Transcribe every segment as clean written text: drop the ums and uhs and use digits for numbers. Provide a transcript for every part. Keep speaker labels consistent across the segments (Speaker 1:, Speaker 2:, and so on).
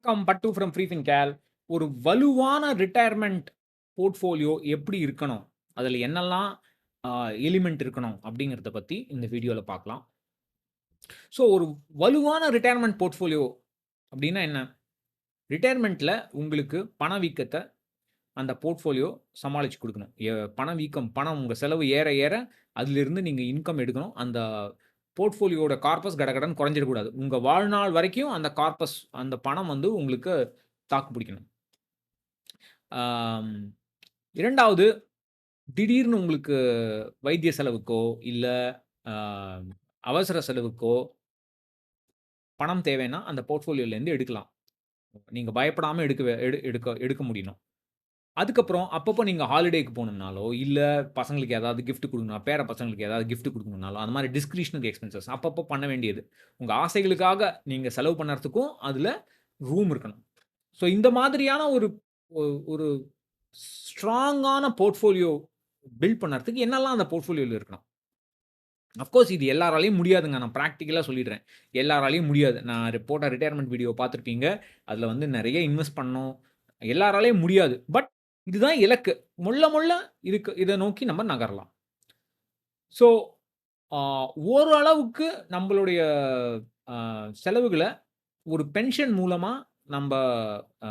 Speaker 1: வணக்கம் பட்டு from free ஃபின்கேல். ஒரு வலுவான ரிட்டயர்மென்ட் போர்ட்ஃபோலியோ எப்படி இருக்கணும்? அதில என்னெல்லாம் அ எலிமென்ட் இருக்கணும்? அப்படிங்கிறத பத்தி இந்த வீடியோல பார்க்கலாம். ஸோ ஒரு வலுவான ரிட்டயர்மென்ட் போர்ட்ஃபோலியோ அப்படின்னா என்ன? ரிட்டயர்மென்ட்ல உங்களுக்கு பணவீக்கத்த அந்த போர்ட்ஃபோலியோ சமாளிச்சு குடுக்கணும். பணவீக்கம் உங்க செலவு ஏற ஏற அதிலிருந்து நீங்க இன்கம் எடுக்கணும். அந்த போர்ட்ஃபோலியோட கார்பஸ் கடகடன்னு குறைஞ்சிடக்கூடாது. உங்க வாழ்நாள் வரைக்கும் அந்த பணம் வந்து உங்களுக்கு தாக்கு பிடிக்கணும். ஆம். 2வது திடீர்னு உங்களுக்கு வைத்திய செலவுக்கோ, இல்ல அ அவசர செலவுக்கோ பணம் தேவைன்னா, அந்த போர்ட்ஃபோலியோலேருந்து எடுக்கலாம். நீங்க பயப்படாம எடுக்க எடு எடுக்க எடுக்க முடியணும். அதுக்கப்புறம் அப்பப்போ நீங்க ஹாலிடேக்கு போணும்னாலோ, இல்ல பசங்களுக்கு ஏதாவது கிஃப்ட் குடுக்கணும், பேர பசங்களுக்கு ஏதாவது கிஃப்ட் குடுக்கணும்னாலோ, அந்த மாரி டிஸ்கிரிஷனரி எக்ஸ்பென்சஸ் அப்பப்போ பண்ண வேண்டியது. உங்க ஆசைகளுக்காக நீங்க செலவு பண்ணறதுக்கும் அதுல ரூம் இருக்கணும். ஸோ இந்த மாதிரியான ஒரு ஒ ஒரு ஸ்ட்ராங்கான போர்ட்ஃபோலியோ பில்ட் பண்ணறதுக்கு என்னல்லாம் அந்த போர்ட்ஃபோலியோல இருக்கணும்? அஃப்கோர்ஸ் இது எல்லாராலயும் முடியாதுங்க. நான் பிராக்டிகலா சொல்லிடுறேன். எல்லாராலயும் முடியாது. நான் போட்ட ரிட்டயர்மென்ட் வீடியோ பார்த்திருப்பீங்க. அதுல வந்து நெறைய இன்வெஸ்ட் பண்ணணும். எல்லாராலயும் முடியாது. பட் இதுதான் இலக்கு. மொள்ள மொள்ள இத நோக்கி நம்ம நகரலாம். ஸோ, ஆ ஓரளவுக்கு நம்பளுடைய செலவுகள ஒரு பென்ஷன் மூலமா நம்ப அ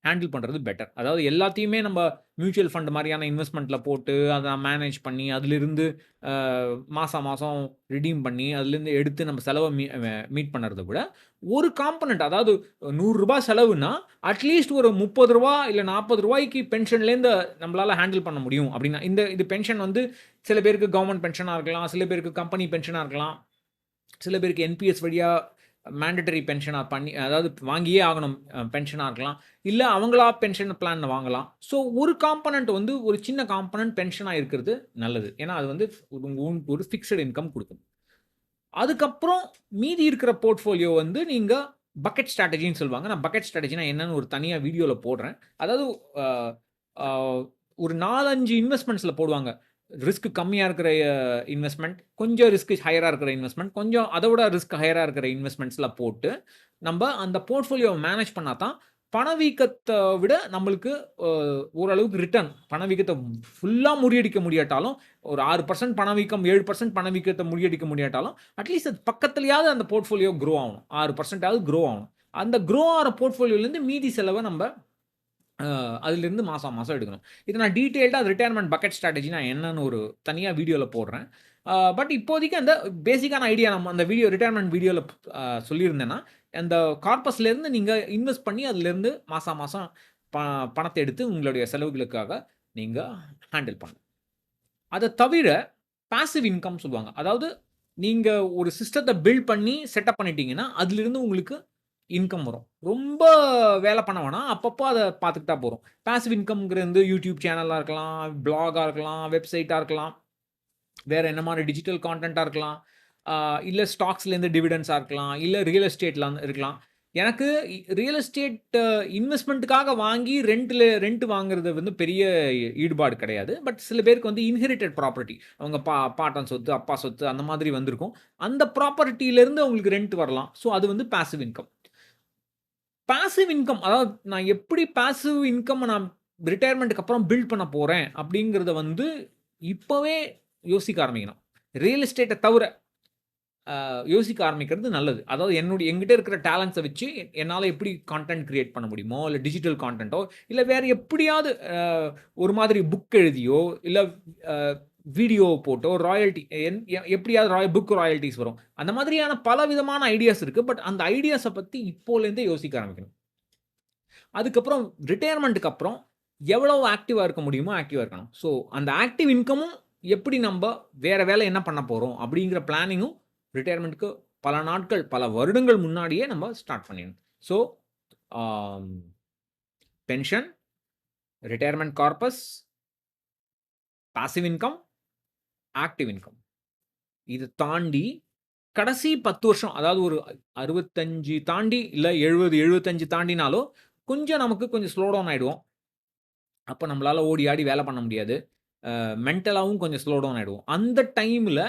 Speaker 1: ஹேண்டில் பண்றது பெட்டர். அதாவது எல்லாத்தையுமே நம்ப மியூச்சுவல் ஃபண்ட் மாரியான இன்வெஸ்ட்மென்ட்ல போட்டு, அத மேனேஜ் பண்ணி, அதிலிருந்து அ மாசா மாசம் ரிடீம் பண்ணி, அதிலிருந்து எடுத்து நம்ம செலவ மீட் பண்றத விட, ஒரு காம்போனன்ட் அதாவது ரூ. 100 செலவுன்னா, அட்லீஸ்ட் ஒரு ரூ. 30 இல்ல ரூ. 40க்கு பென்ஷன்லேருந்து நம்மளால ஹேண்டில் பண்ண முடியும் அப்டின்னா, இது பென்ஷன் வந்து சில பேருக்கு கவர்ன்மென்ட் பென்ஷனா இருக்கலாம், சில பேருக்கு கம்பெனி பென்ஷனா இருக்கலாம். சில பேருக்கு என்பிஎஸ் வழியா மேண்டட்டரி பென்ஷனா பண்ணி அதாவது வாங்கியே ஆகணும் பென்ஷனா இருக்கலாம். இல்ல அவங்களா பென்ஷன் பிளான் வாங்கலாம். ஸோ ஒரு காம்போனன்ட் வந்து ஒரு சின்ன காம்போனன்ட் பென்ஷனா இருக்கிறது நல்லது. ஏன்னா அது வந்து ஒரு ஃபிக்ஸ்ட் இன்கம் குடுக்கும். அதுக்கப்புறம் மீதி இருக்கிற போர்ட்ஃபோலியோ வந்து நீங்க பக்கெட் ஸ்ட்ராட்டஜின்னு சொல்லுவாங்க. நான் பக்கெட் ஸ்ட்ராட்டஜினா என்னன்னு ஒரு தனியா வீடியோல போடுறேன். அதாவது அ அ ஒரு 4, 5 இன்வெஸ்ட்மென்ட்ஸ்ல போடுவாங்க. ரிஸ்க் கம்மியா இருக்கிற இன்வெஸ்ட்மென்ட், கொஞ்சம் ரிஸ்க் ஹையரா இருக்கிற இன்வெஸ்ட்மென்ட், கொஞ்சம் அத விட ரிஸ்க் ஹையரா இருக்கிற இன்வெஸ்ட்மென்ட்ஸ்ல போட்டு, நம்ப அந்த போர்ட்ஃபோலியோவ மேனேஜ் பண்ணா தான், பணவீக்கத்த விட நம்மளுக்கு அ ஓரளவுக்கு ரிட்டர்ன் பணவீக்கத்த ஃபுல்லா முறியடிக்க முடியாட்டாலும், ஒரு 6% பணவீக்கம், 7% பணவீக்கத்த முறியடிக்க முடியாட்டாலும், அட்லீஸ்ட் அது பக்கத்திலயாவது அந்த போர்ட்ஃபோலியோ குரோ ஆவணும். 6% ஆவது குரோ ஆவணும். அந்த குரோ ஆற போர்ட்ஃபோலியோலருந்து மீதி செலவ நம்ப அ அதிலிருந்து மாசம் மாசம் எடுக்கணும். இத நான் டீட்டெயில்டா ரிட்டயர்மென்ட் பக்கெட் ஸ்ட்ராட்டஜினா என்னன்னு ஒரு தனியா வீடியோல போடுறேன். பட் இப்போதைக்கு அந்த பேசிக்கான ஐடியா நம்ம அந்த ரிட்டயர்மென்ட் வீடியோல சொல்லியிருந்தேன்னா, அந்த கார்பஸ்லேருந்து நீங்க இன்வெஸ்ட் பண்ணி அதிலிருந்து மாசா மாசம் ப பணத்த எடுத்து உங்களுடைய செலவுகளுக்காக நீங்க ஹேண்டில் பண்ணணும். அத தவிர பாசிவ் இன்கம் சொல்லுவாங்க. அதாவது நீங்க ஒரு சிஸ்டத்த பில்ட் பண்ணி செட்டப் பண்ணிட்டீங்கன்னா, அதிலிருந்து உங்களுக்கு இன்கம் வரும். ரொம்ப வேல பண்ண வேணாம். அப்பப்போ அத பார்த்துக்கிட்டா போதும். பாசிவ் இன்கம்ங்கிறது வந்து யூடியூப் சேனலா இருக்கலாம், வ்ளாகா இருக்கலாம், வெப்சைட்டா இருக்கலாம். வேற என்ன மாரி டிஜிட்டல் கான்டென்ட்டா இருக்கலாம். ஆ இல்ல ஸ்டாக்ஸ்லேருந்து டிவிடெண்ட்ஸா இருக்கலாம். இல்ல ரியல் எஸ்டேட்ல இருக்கலாம். எனக்கு ரியல் எஸ்டேட் இன்வெஸ்ட்மென்ட்க்காக வாங்கி ரெண்ட் வாங்குறது வந்து பெரிய ஈடுபாடு கிடையாது. பட் சில பேருக்கு வந்து இன்ஹெரிட்டட் ப்ராப்பர்ட்டி. அவங்க பாட்டன் சொத்து, அப்பா சொத்து அந்த மாதிரி வந்திருக்கும். அந்த ப்ராப்பர்ட்டிலருந்து அவங்களுக்கு ரெண்ட் வரலாம். ஸோ அது வந்து பாசிவ் இன்கம். பாசிவ் இன்கம் அதாவது நான் எப்படி பாசிவ் இன்கம்ம நான் ரிட்டயர்மென்ட்க்கு அப்புறம் பில்ட் பண்ண போறேன் அப்படிங்கிறத வந்து இப்பவே யோசிக்க ஆரம்பிக்கணும். ரியல் எஸ்டேட்ட தவிர யோசிக்க ஆரம்பிக்கிறது நல்லது. அதாவது என்கிட்ட இருக்கிற டேலண்ட்ஸ வச்சு என்னால எப்படி கான்டென்ட் கிரியேட் பண்ண முடியுமோ, இல்ல டிஜிட்டல் கான்டென்ட்டோ, இல்ல வேற எப்படியாவது ஒரு மாதிரி புக் எழுதியோ, இல்ல அ வீடியோ போட்டோ ராயல்டி எப்படியாவது புக் ராயல்டீஸ் வரும். அந்த மாதிரியான பல விதமான ஐடியாஸ் இருக்கு. பட் அந்த ஐடியாஸ பத்தி இப்போலேருந்தே யோசிக்க ஆரம்பிக்கணும். அதுக்கப்புறம் ரிட்டயர்மென்ட்க்கு அப்புறம் எவ்வளவு ஆக்டிவா இருக்க முடியுமோ ஆக்டிவா இருக்கணும். ஸோ அந்த ஆக்டிவ் இன்கமும் எப்படி நம்ப வேற வேலை என்ன பண்ண போறோம் அப்படிங்கிற பிளானிங்கும் ரிட்டயர்மென்ட்க்கு பல நாட்கள், பல வருடங்கள் முன்னாடியே நம்ம ஸ்டார்ட் பண்ணிடணும். ஸோ ஆம் pension, retirement corpus, passive income, active income. இது தாண்டி கடைசி 10 வருஷம் அதாவது ஒரு 65 தாண்டி இல்ல 70, 75 தாண்டினாலோ கொஞ்சம் நமக்கு கொஞ்சம் ஸ்லோ டவுன் ஆயிடுவோம். அப்ப நம்மளால ஓடி ஆடி வேலை பண்ண முடியாது. மென்டலாவும் கொஞ்சம் ஸ்லோ டவுன் ஆயிடுவோம். அந்த டைம்ல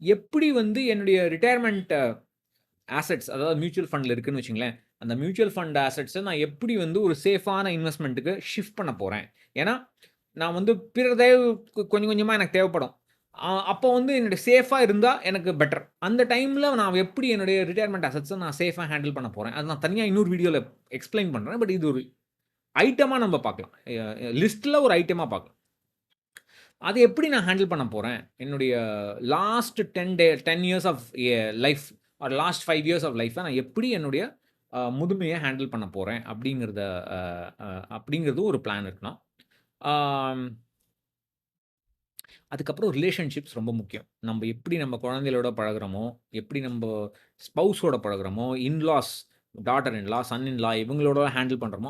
Speaker 1: எப்படி வந்து என்னுடைய ரிட்டயர்மென்ட்ட அசெட்ஸ் அதாவது மியூச்சுவல் ஃபண்ட்ல இருக்குன்னு வச்சுங்களேன். அந்த மியூச்சுவல் ஃபண்ட் அசெட்ஸ நான் எப்படி வந்து ஒரு சேஃபான இன்வெஸ்ட்மென்ட்க்கு ஷிஃப்ட் பண்ண போறேன். ஏன்னா, நான் வந்து பிற தயவு கொஞ்சம் கொஞ்சமா எனக்கு தேவைப்படும். அப்போ வந்து என்னுடைய சேஃபா இருந்தா எனக்கு பெட்டர். அந்த டைம்ல நான் எப்படி என்னுடைய ரிட்டயர்மென்ட் அசெட்ஸ நான் சேஃபா ஹேண்டில் பண்ண போறேன். அது நான் தனியா இன்னொரு வீடியோல எக்ஸ்ப்ளைன் பண்றேன். பட் இது ஒரு ஐட்டமா நம்ம பார்க்கலாம். லிஸ்ட்ல ஒரு ஐட்டமா பார்க்கலாம். அது எப்படி நான் ஹேண்டில் பண்ண போறேன்? என்னுடைய last 10 years of life or last 5 years of லைஃப்ப நான் எப்படி என்னுடைய முதுமைய ஹேண்டில் பண்ண போறேன்? அ அ அப்படிங்கிறது ஒரு பிளான் இருக்கணும். ஆம். அதுக்கப்புறம் ரிலேஷன்ஷிப்ஸ் ரொம்ப முக்கியம். நம்ப எப்படி நம்ம குழந்தைகளோட பழகுறோமோ, எப்படி நம்ப ஸ்பவுஸோட பழகுறோமோ, in laws, daughter in law, son in law இவங்களோட ஹேண்டில் பண்றோமோ,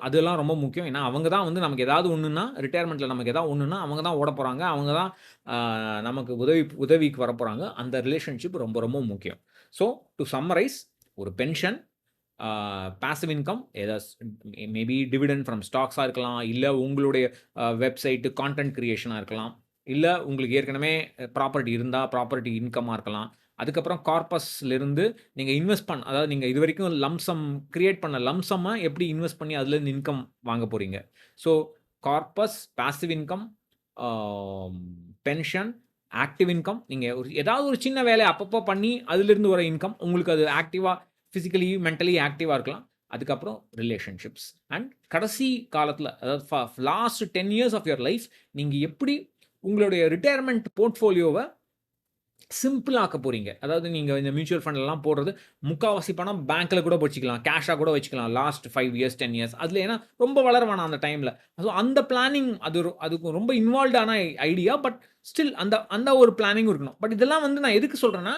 Speaker 1: அதெல்லாம் ரொம்ப முக்கியம். ஏன்னா, அவங்க தான் வந்து நமக்கு ஏதாவது ஒண்ணுன்னா, ரிட்டயர்மென்ட்ல நமக்கு ஏதாவது ஒண்ணுன்னா, அவங்க தான் ஓடப்போறாங்க. அவங்க தான் அ நமக்கு உதவிக்கு வரப்போறாங்க. அந்த ரிலேஷன்ஷிப் ரொம்ப ரொம்ப முக்கியம். ஸோ, டூ சம்மரைஸ் ஒரு பென்ஷன், ஆ பாசிவ் இன்கம் எதாஸ் மேபி டிவிடெண்ட் ஃப்ரம் ஸ்டாக்ஸா இருக்கலாம். இல்ல உங்களுடைய வெப்சைட் கான்டென்ட் கிரியேஷனா இருக்கலாம். இல்ல உங்களுக்கு ஏற்கனவே ப்ராப்பர்ட்டி இருந்தா, ப்ராப்பர்ட்டி இன்கம்மா இருக்கலாம். அதுக்கப்புறம் கார்பஸ்லிருந்து நீங்க இன்வெஸ்ட் அதாவது நீங்க இதுவரைக்கும் கிரியேட் பண்ண லம்ப் சம்ம எப்படி இன்வெஸ்ட் பண்ணி அதுலேருந்து இன்கம் வாங்க போறீங்க. ஸோ கார்பஸ், பாசிவ் இன்கம், ஆ பென்ஷன், ஆக்டிவ் இன்கம் நீங்க ஏதாவது ஒரு சின்ன வேலைய அப்பப்போ பண்ணி அதிலிருந்து வர இன்கம் உங்களுக்கு அது ஆக்டிவா பிசிக்கலி, மென்டலி ஆக்டிவா இருக்கலாம். அதுக்கப்புறம் ரிலேஷன்ஷிப்ஸ் அண்ட் கடைசி காலத்தில அதாவது last 10 years of your life நீங்க எப்படி உங்களுடைய ரிட்டயர்மென்ட் போர்ட்ஃபோலியோவ சிம்பிள் ஆக்க போறீங்க. அதாவது நீங்க இந்த மியூச்சுவல் ஃபண்ட்லலாம் போடுறது முக்காவாசி பணம் பேங்க்ல கூட வச்சுக்கலாம். கேஷா கூட வச்சுக்கலாம். Last 5 years, 10 years. அதுல ஏன்னா ரொம்ப வளர வேணாம் அந்த டைம்ல. ஸோ அந்த பிளானிங் அதுக்கு ரொம்ப இன்வால்வ்டான ஐடியா. பட் ஸ்டில் அந்த அந்த ஒரு பிளானிங்கும் இருக்கணும். பட் இதெல்லாம் வந்து நான் எதுக்கு சொல்றேன்னா,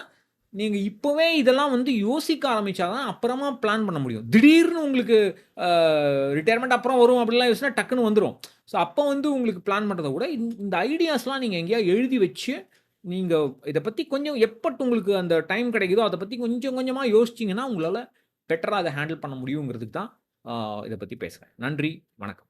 Speaker 1: நீங்க இப்பவே இதெல்லாம் வந்து யோசிக்க ஆரம்பிச்சா தான் அப்புறமா பிளான் பண்ண முடியும். திடீர்னு உங்களுக்கு அ ரிட்டயர்மென்ட் அப்புறம் வரும் அப்படிலாம் யோசிச்சா டக்குன்னு வந்துரும். ஸோ அப்ப வந்து உங்களுக்கு பிளான் பண்றத விட இந்த ஐடியாஸ்லாம் நீங்க எங்கேயாவது எழுதி வச்சு நீங்க இத பத்தி கொஞ்சம் உங்களுக்கு அந்த டைம் கிடைக்குதோ, அத பத்தி கொஞ்சம் கொஞ்சமா யோசிச்சீங்கன்னா, உங்களால பெட்டரா அத ஹேண்டில் பண்ண முடியுங்கிறதுக்கு தான் இத பத்தி பேசுறேன். நன்றி, வணக்கம்.